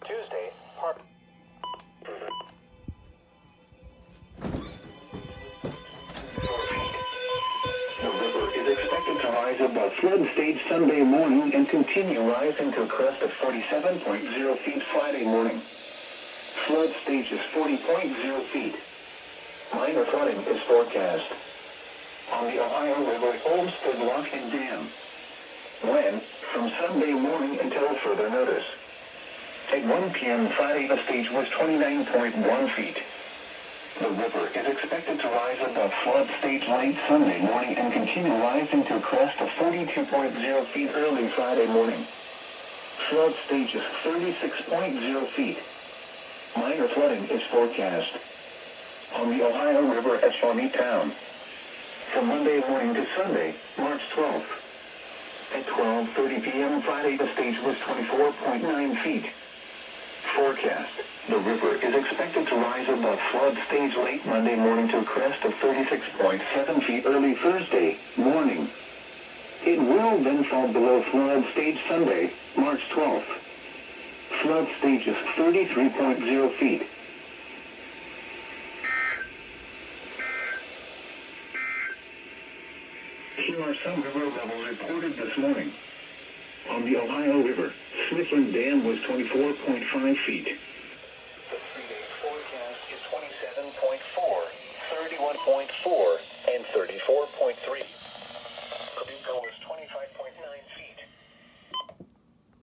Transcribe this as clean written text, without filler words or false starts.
Tuesday, part. The river is expected to rise above flood stage Sunday morning and continue rising to a crest of 47.0 feet Friday morning. Flood stage is 40.0 feet. Minor flooding is forecast on the Ohio River Olmsted Lock and Dam. When? From Sunday morning until further notice. At 1 p.m. Friday, the stage was 29.1 feet. The river is expected to rise above flood stage late Sunday morning and continue rising to a crest of 42.0 feet early Friday morning. Flood stage is 36.0 feet. Minor flooding is forecast on the Ohio River at Shawnee Town. From Monday morning to Sunday, March 12th. At 12:30 p.m. Friday, the stage was 24.9 feet. Forecast. The river is expected to rise above flood stage late Monday morning to a crest of 36.7 feet early Thursday morning. It will then fall below flood stage Sunday, March 12th. Flood stage is 33.0 feet. Here are some river levels reported this morning. On the Ohio River, Smithland Dam was 24.5 feet.